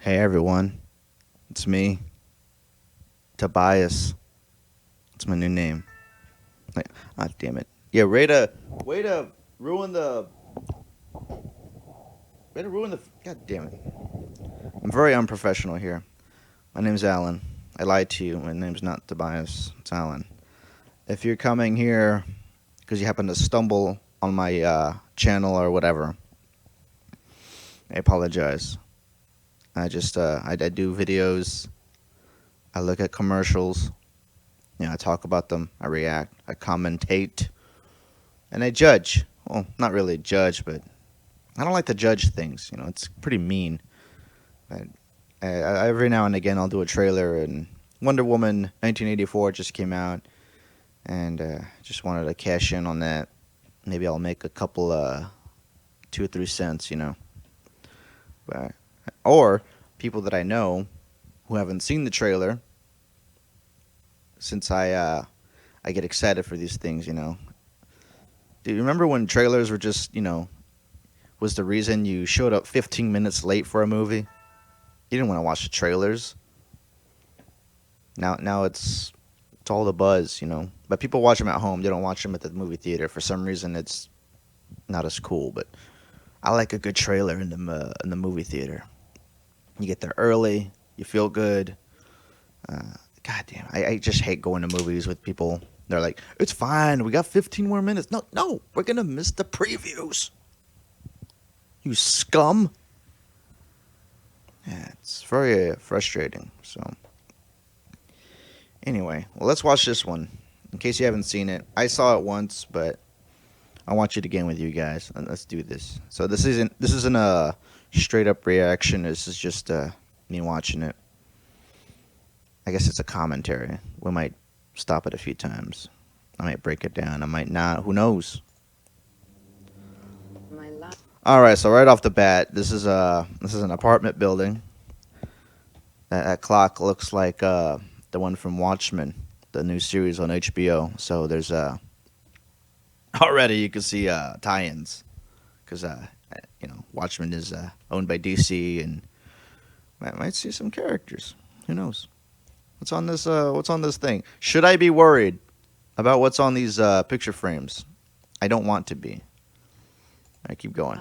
Hey everyone, it's me, Tobias. It's my new name. Like, ah, damn it. Yeah, way to ruin the, way to ruin the. God damn it. I'm very unprofessional here. My name's Alan. I lied to you. My name's not Tobias. It's Alan. If you're coming here because you happen to stumble on my channel or whatever, I apologize. I do videos. I look at commercials. I talk about them. I react. I commentate. And I judge. Well, not really judge, but I don't like to judge things. It's pretty mean. But every now and again, I'll do a trailer, and Wonder Woman 1984 just came out, and just wanted to cash in on that. Maybe I'll make a couple, 2 or 3 cents, But, or people that I know who haven't seen the trailer, since I get excited for these things. Do you remember when trailers were just, was the reason you showed up 15 minutes late for a movie? You didn't want to watch the trailers. Now it's all the buzz. But people watch them at home. They don't watch them at the movie theater. For some reason, it's not as cool. But I like a good trailer in the movie theater. You get there early. You feel good. God damn, I just hate going to movies with people. They're like, it's fine. We got 15 more minutes. No, we're gonna miss the previews. You scum. Yeah, it's very frustrating. So, anyway, well, let's watch this one. In case you haven't seen it, I saw it once, but I want you to get with you guys, and let's do this. So this isn't a straight up reaction. This is just me watching it. I guess it's a commentary. We might stop it a few times. I might break it down. I might not. Who knows? All right. So right off the bat, this is an apartment building. That clock looks like the one from Watchmen, the new series on HBO. So there's already you can see tie-ins because Watchmen is owned by DC, and I might see some characters. Who knows? What's on this thing? Should I be worried about what's on these picture frames? I don't want to be. I keep going.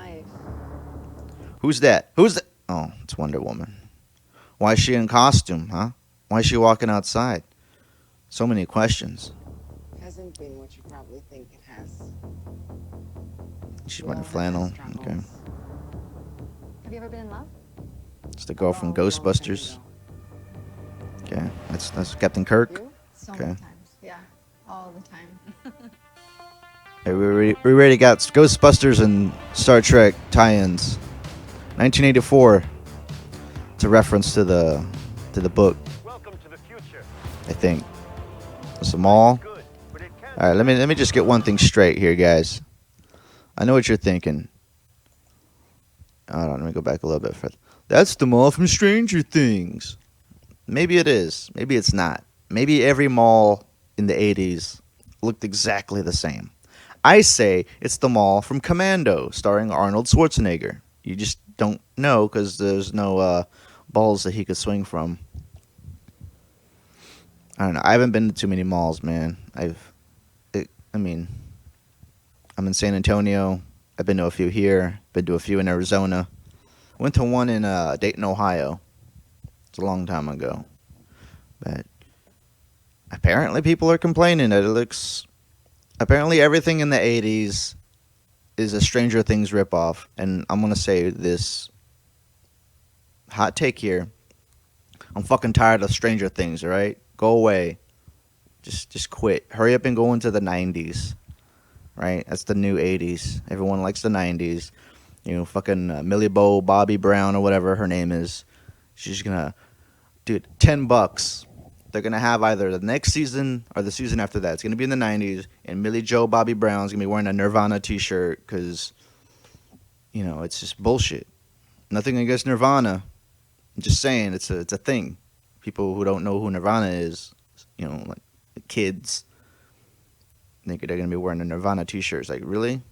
Who's that? Who's that? Oh, it's Wonder Woman. Why is she in costume, huh? Why is she walking outside? So many questions. Hasn't been what you probably think it has. She's wearing flannel. Okay. Have you ever been in love? It's the girl from Ghostbusters. Okay, that's Captain Kirk. So Okay. many times. Yeah, all the time. Hey, we already got Ghostbusters and Star Trek tie-ins. 1984. It's a reference to the book. Welcome to the future. I think. It's a mall. Good, but it can All right, let me just get one thing straight here, guys. I know what you're thinking. Hold on, let me go back a little bit further. That's the mall from Stranger Things. Maybe it is. Maybe it's not. Maybe every mall in the 80s looked exactly the same. I say it's the mall from Commando, starring Arnold Schwarzenegger. You just don't know because there's no balls that he could swing from. I don't know. I haven't been to too many malls, man. I mean, I'm in San Antonio. I've been to a few here. Been to a few in Arizona. Went to one in Dayton, Ohio. It's a long time ago. But apparently people are complaining that it looks... Apparently everything in the 80s is a Stranger Things ripoff. And I'm going to say this hot take here. I'm fucking tired of Stranger Things, all right? Go away. Just quit. Hurry up and go into the 90s. Right? That's the new 80s. Everyone likes the 90s. Fucking Millie Bobby Brown or whatever her name is. She's gonna, dude, $10. They're gonna have either the next season or the season after that. It's gonna be in the 90s, and Millie Bobby Brown's gonna be wearing a Nirvana T-shirt because, it's just bullshit. Nothing against Nirvana. I'm just saying it's a thing. People who don't know who Nirvana is, like the kids, think they're gonna be wearing a Nirvana T-shirt. It's like, really?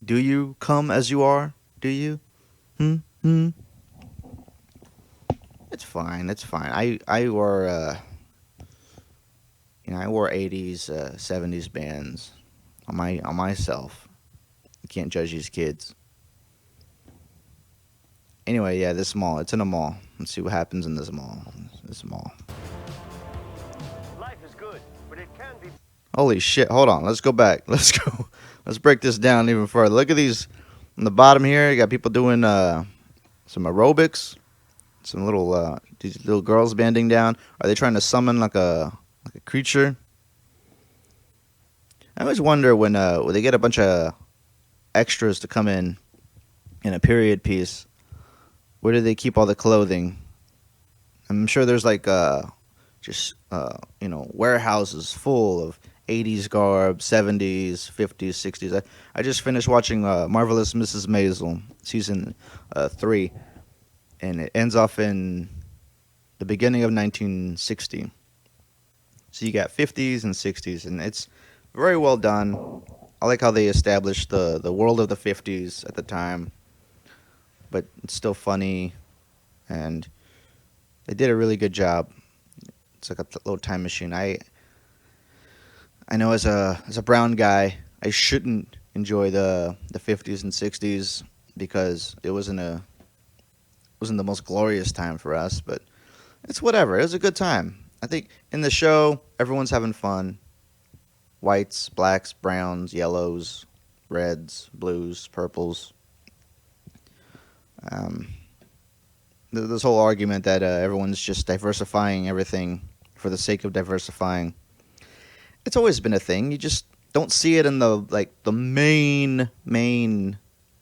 Do you come as you are? Do you? It's fine. It's fine. I wore I wore 80s, 70s bands on myself. You can't judge these kids. Anyway, yeah, this mall. It's in a mall. Let's see what happens in this mall. This mall. Life is good, but it can be. Holy shit. Hold on. Let's go back. Let's go. Let's break this down even further. Look at these on the bottom here. You got people doing some aerobics. Some little these little girls bending down. Are they trying to summon like a creature? I always wonder when they get a bunch of extras to come in a period piece, where do they keep all the clothing? I'm sure there's like just warehouses full of 80s garb, 70s, 50s, 60s. I just finished watching Marvelous Mrs. Maisel season 3, and it ends off in the beginning of 1960. So you got 50s and 60s, and it's very well done. I like how they established the world of the 50s at the time, but it's still funny, and they did a really good job. It's like a little time machine. I know as a brown guy, I shouldn't enjoy the 50s and 60s because it wasn't the most glorious time for us, but it's whatever. It was a good time. I think in the show, everyone's having fun. Whites, blacks, browns, yellows, reds, blues, purples. This whole argument that everyone's just diversifying everything for the sake of diversifying. It's always been a thing. You just don't see it in the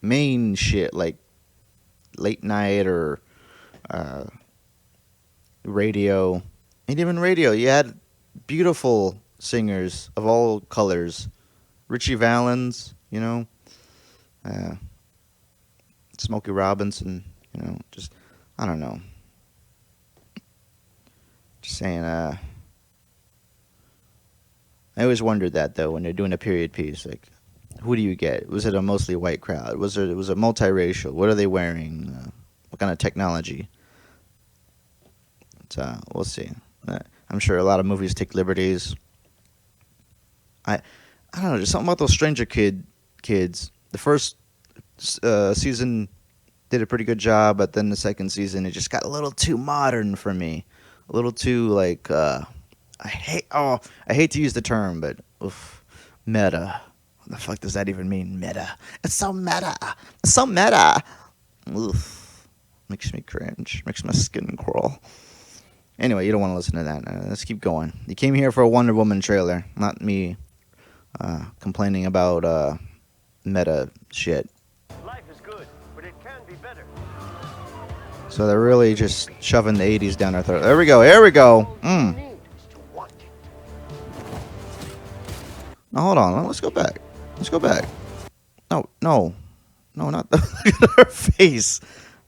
main shit like late night or radio. And even radio, you had beautiful singers of all colors. Richie Valens, Smokey Robinson, just, I don't know. Just saying, I always wondered that, though, when they're doing a period piece, like, who do you get? Was it a mostly white crowd? Was it multiracial? What are they wearing? What kind of technology? We'll see. I'm sure a lot of movies take liberties. I don't know. There's something about those Stranger kids. The first season did a pretty good job, but then the second season it just got a little too modern for me. A little too like I hate to use the term, but meta. What the fuck does that even mean? Meta. It's so meta. It's so meta. Oof. Makes me cringe. Makes my skin crawl. Anyway, you don't want to listen to that. Let's keep going. You came here for a Wonder Woman trailer, not me complaining about meta shit. Life is good, but it can be better. So they're really just shoving the 80s down our throat. There we go. Here we go. Now hold on. Let's go back. No, not the look at her face.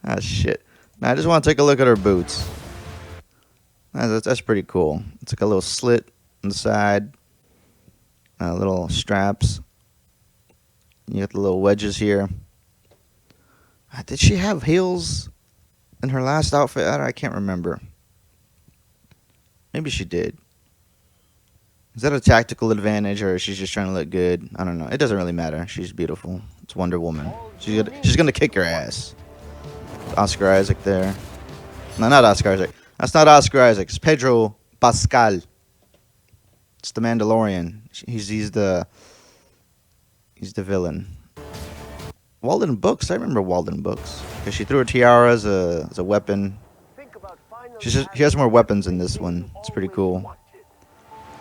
Ah, shit. Now I just want to take a look at her boots. That's pretty cool. It's like a little slit on the side. Little straps. You got the little wedges here. Did she have heels in her last outfit? I can't remember. Maybe she did. Is that a tactical advantage, or is she just trying to look good? I don't know. It doesn't really matter. She's beautiful. It's Wonder Woman. She's gonna kick your ass. Oscar Isaac there. No, not Oscar Isaac. That's not Oscar Isaac. It's Pedro Pascal. It's the Mandalorian. He's the villain. Walden Books. I remember Walden Books because she threw a tiara as a weapon. She has more weapons in this one. It's pretty cool.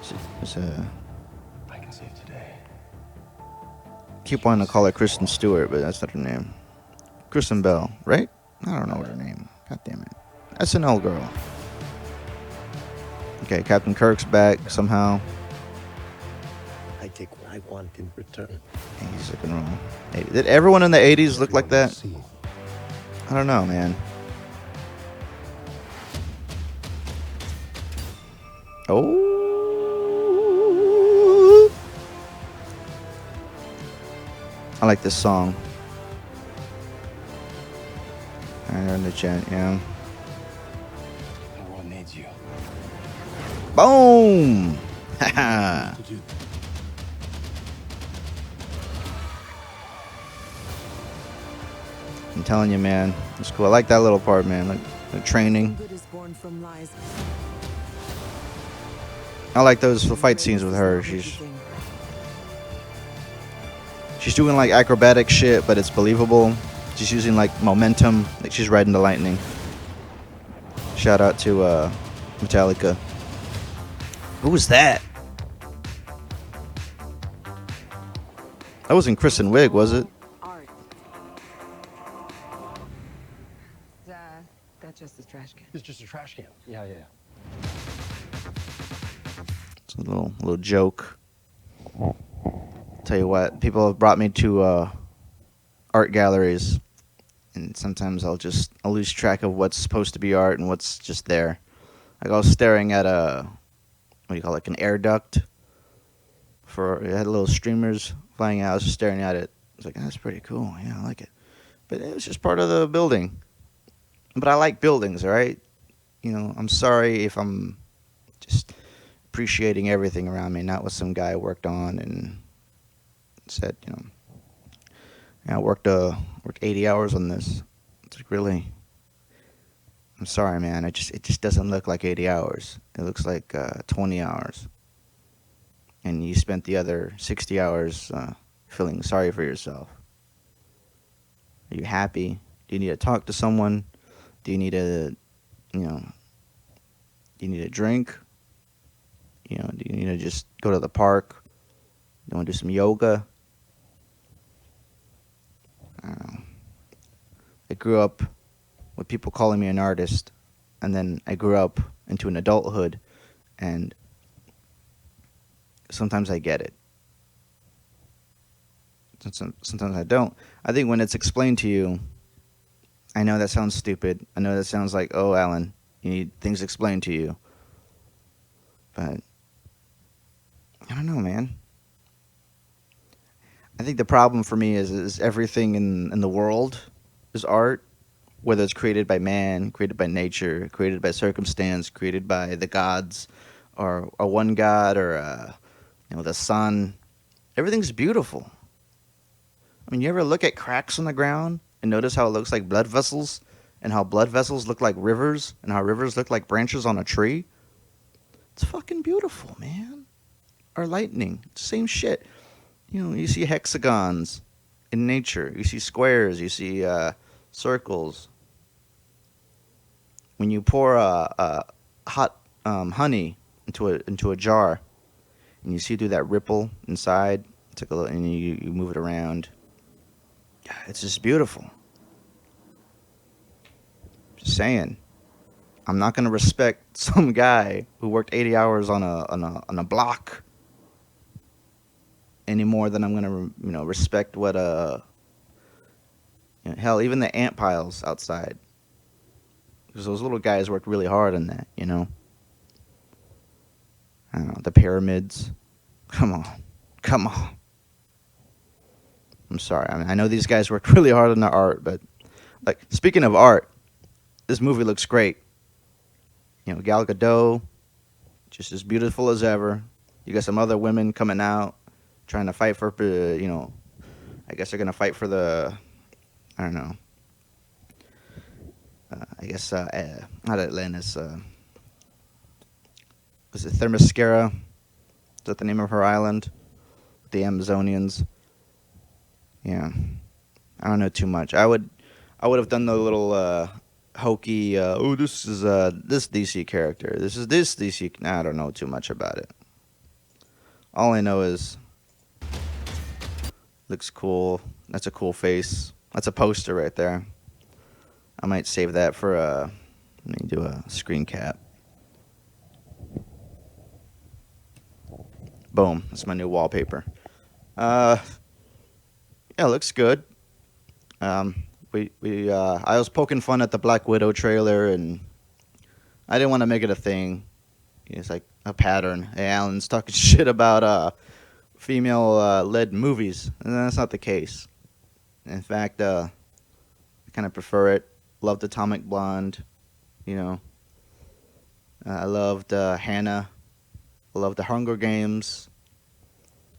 I can save today. Keep wanting to call her Kristen Stewart, but that's not her name. Kristen Bell, right? I don't know her name. God damn it. SNL girl. Okay, Captain Kirk's back somehow. I take what I want in return. He's looking wrong. Hey, did everyone in the 80s look like that? See. I don't know, man. Oh. I like this song. I in the chat, yeah. Boom! Haha. I'm telling you, man. It's cool. I like that little part, man. Like the training. Good is born from lies. I like those fight scenes with her. She's doing like acrobatic shit, but it's believable. She's using like momentum, like she's riding the lightning. Shout out to Metallica. Who was that? That wasn't Kristen Wiig, was it? Art. That's just a trash can. It's just a trash can. Yeah. It's a little joke. Tell you what, people have brought me to art galleries, and sometimes I'll lose track of what's supposed to be art and what's just there. Like I was staring at what do you call it, like an air duct. It had little streamers flying out. I was just staring at it. I was like, that's pretty cool. Yeah, I like it. But it was just part of the building. But I like buildings, all right? You know, I'm sorry if I'm just appreciating everything around me, not what some guy worked on and said, you know, yeah, I worked 80 hours on this. It's like, really? I'm sorry, man. It just doesn't look like 80 hours. It looks like 20 hours. And you spent the other 60 hours feeling sorry for yourself. Are you happy? Do you need to talk to someone? Do you need do you need a drink? You know, do you need to just go to the park? You want to do some yoga? I don't know. I grew up with people calling me an artist, and then I grew up into an adulthood, and sometimes I get it. Sometimes I don't. I think when it's explained to you, I know that sounds stupid. I know that sounds like, oh, Alan, you need things explained to you. But I don't know, man. I think the problem for me is everything in the world is art, whether it's created by man, created by nature, created by circumstance, created by the gods, or one god, or the sun. Everything's beautiful. I mean, you ever look at cracks on the ground and notice how it looks like blood vessels, and how blood vessels look like rivers, and how rivers look like branches on a tree? It's fucking beautiful, man. Or lightning, same shit. You know, you see hexagons in nature. You see squares. You see circles. When you pour hot honey into a jar, and you see through that ripple inside, it's like and you move it around. Yeah, it's just beautiful. Just saying. I'm not gonna respect some guy who worked 80 hours on a block any more than I'm gonna respect what hell, even the ant piles outside, because those little guys worked really hard on that. I don't know, the pyramids. Come on. I'm sorry. I mean, I know these guys worked really hard on the art, but like, speaking of art, this movie looks great. Gal Gadot, just as beautiful as ever. You got some other women coming out, trying to fight for, I guess they're going to fight for I don't know. I guess, not Atlantis, was it Themyscira? Is that the name of her island? The Amazonians. Yeah. I don't know too much. I would have done the little, hokey, this is this DC character. This is this DC. Nah, I don't know too much about it. All I know is looks cool. That's a cool face. That's a poster right there. I might save that for let me do a screen cap. Boom. That's my new wallpaper. Yeah, it looks good. I was poking fun at the Black Widow trailer, and I didn't want to make it a thing. It's like a pattern. Hey, Alan's talking shit about female led movies, and that's not the case. In fact, I kind of prefer it. Loved Atomic Blonde, I loved Hannah I love the Hunger Games.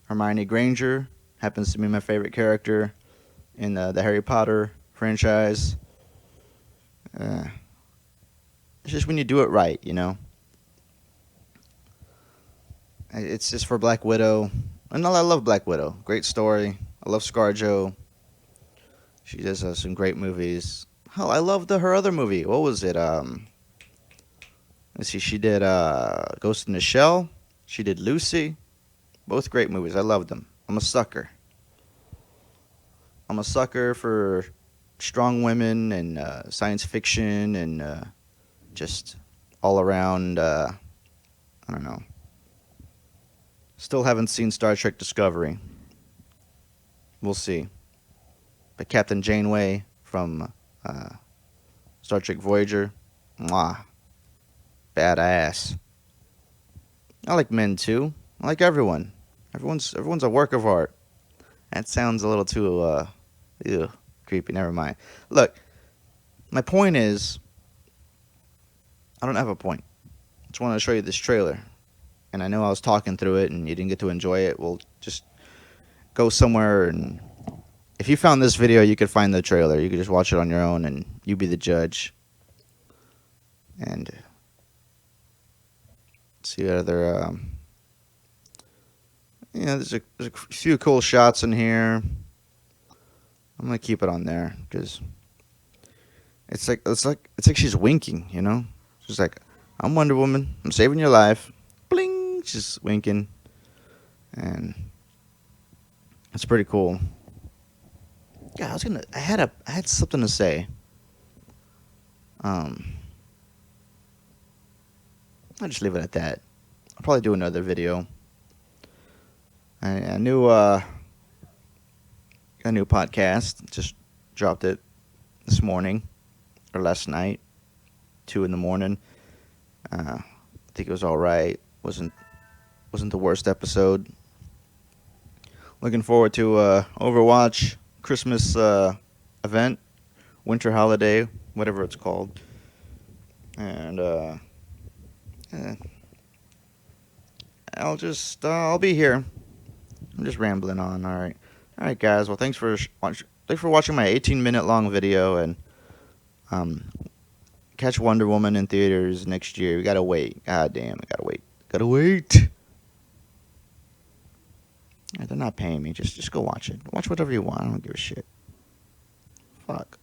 Hermione Granger happens to be my favorite character in the Harry Potter franchise. Uh, it's just when you do it right, you know. It's just for Black Widow. And I love Black Widow. Great story. I love ScarJo. She does some great movies. Hell, I loved her other movie. What was it? Let's see. She did Ghost in the Shell. She did Lucy. Both great movies. I loved them. I'm a sucker. I'm a sucker for strong women and science fiction and just all around. I don't know. Still haven't seen Star Trek Discovery. We'll see. But Captain Janeway from Star Trek Voyager, mwah, badass. I like men too. I like everyone. Everyone's a work of art. That sounds a little too ew, creepy. Never mind. Look, my point is, I don't have a point. I just want to show you this trailer. And I know I was talking through it and you didn't get to enjoy it. Well, just go somewhere and if you found this video, you could find the trailer. You could just watch it on your own and you be the judge. And see what other, there's a few cool shots in here. I'm gonna keep it on there because it's like she's winking, you know. She's like, "I'm Wonder Woman. I'm saving your life." Bling. She's winking, and it's pretty cool. Yeah, I had something to say. I'll just leave it at that. I'll probably do another video. A new podcast. Just dropped it this morning or last night, 2 a.m. I think it was all right. Wasn't the worst episode. Looking forward to Overwatch Christmas event, winter holiday, whatever it's called. And I'll be here. I'm just rambling on. All right, guys. Well, thanks for watching my 18-minute long video, and catch Wonder Woman in theaters next year. We gotta wait. God damn, I gotta wait. Gotta wait. They're not paying me. Just go watch it. Watch whatever you want. I don't give a shit. Fuck.